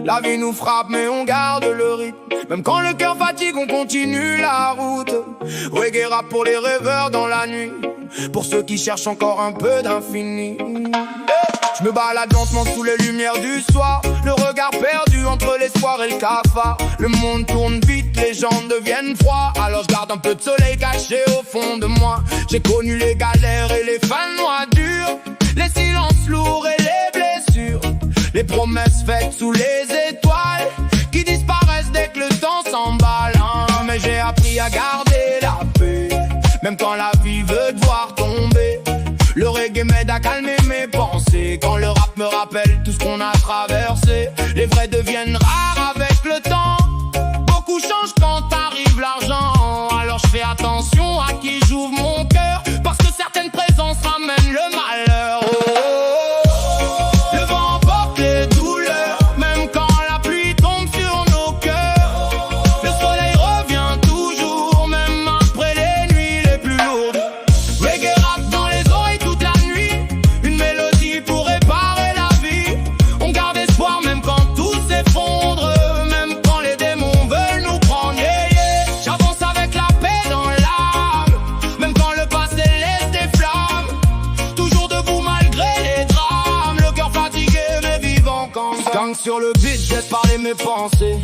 La vie nous frappe mais on garde le rythme. Même quand le cœur fatigue on continue la route. Reggae rap pour les rêveurs dans la nuit, pour ceux qui cherchent encore un peu d'infini. Je me balade lentement sous les lumières du soir, le regard perdu entre l'espoir et le cafard. Le monde tourne vite, les gens deviennent froids, alors je garde un peu de soleil caché au fond de moi. J'ai connu les galères et les fins de mois durs, les silences lourds et les blessures, les promesses faites sous les étoiles qui disparaissent dès que le temps s'emballe. Mais j'ai appris à garder la paix, même quand la vie veut te voir tomber. Le reggae m'aide à calmer mes pensées, quand le rap me rappelle tout ce qu'on a traversé. Les vrais deviennent rares avec le temps, beaucoup changent quand arrive l'argent. Alors je fais attention à qui j'ouvre mon cœur, parce que certaines présences ramènent le malheur. Le vent emporte les douleurs, même quand la pluie tombe sur nos cœurs. Le soleil revient toujours, même après les nuits les plus lourdes. Reggae rap dans les oreilles toute la nuit, une mélodie pour réparer la vie. On garde espoir même quand tout s'effondre, même quand les démons veulent nous prendre. Yeah, yeah. J'avance avec la paix dans l'âme, même quand le passé laisse des flammes. Toujours debout malgré les drames, le cœur fatigué mais vivant quand même. Gang sur le beat, je laisse parler mes pensées.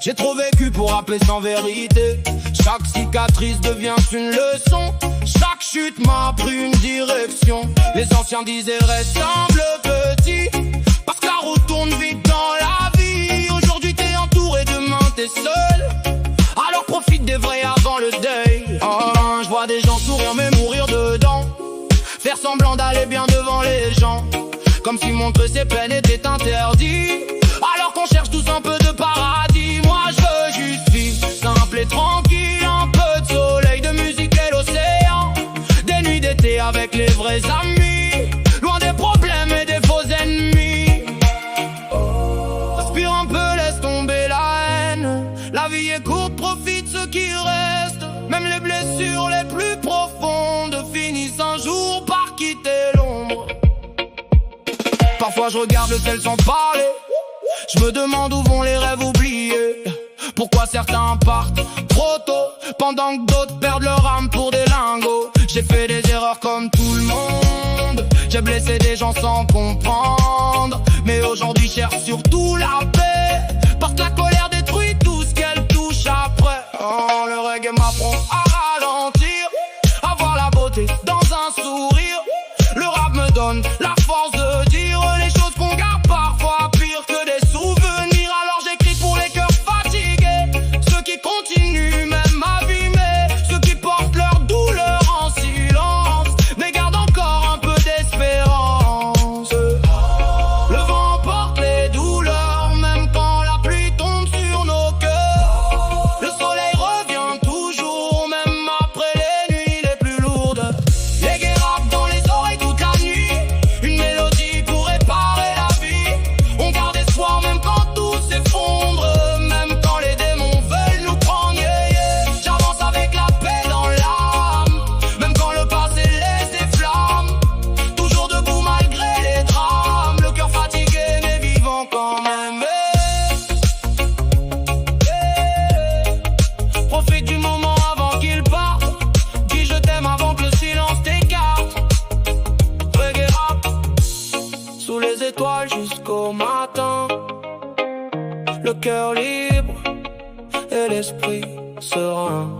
J'ai trop vécu pour rappeler sans vérité. Chaque cicatrice devient une leçon, chaque chute m'a pris une direction. Les anciens disaient reste humble petit, parce que la route tourne vite dans la vie. Aujourd'hui t'es entouré, demain t'es seul, alors profite des vrais avant le deuil. Je vois des gens sourire mais mourir dedans, faire semblant d'aller bien devant les gens, comme si montrer ses peines était interdit, alors qu'on cherche tous un peu de paradis. Moi je veux juste vivre simple et tranquille, un peu de soleil, de musique et l'océan, des nuits d'été avec les vrais amis, loin des problèmes et des faux ennemis. Respire un peu, laisse tomber la haine, la vie est courte, profite ce qui reste. Même les blessures les plus profondes finissent un jour par quitter l'ombre. Parfois je regarde le ciel sans parler, je me demande où vont les rêves oubliés. Pourquoi certains partent trop tôt, pendant que d'autres perdent leur âme pour des lingots. J'ai fait des erreurs comme tout le monde, j'ai blessé des gens sans comprendre, mais aujourd'hui je cherche surtout la paix, parce que la colère détruit tout ce qu'elle touche après. Le reggae m'apprend à ralentir, à voir la beauté dans un sourire. Le rap me donne la force de dire les choses qu'on garde parfois pire que des souvenirs. Alors j'écris pour les cœurs fatigués, ceux qui continuent même à vimer, ceux qui portent leur douleur en silence, mais gardent encore un peu d'espérance. Le vent emporte les douleurs, même quand la pluie tombe sur nos cœurs. Le soleil revient toujours, même après les nuits les plus lourdes. Les guerres rap dans les oreilles toute la nuit, une mélodie pour réparer la vie. On garde espoir même quand tout s'effondre, même quand les démons veulent nous prendre. Yeah, yeah. J'avance avec la paix dans l'âme, même quand le passé laisse des flammes. Toujours debout malgré les drames, le cœur fatigué mais vivant quand même. Profite du moment avant qu'il parte, dis je t'aime avant que le silence t'écarte. Reggae rap, sous les étoiles jusqu'au matin, le cœur libre et l'esprit serein.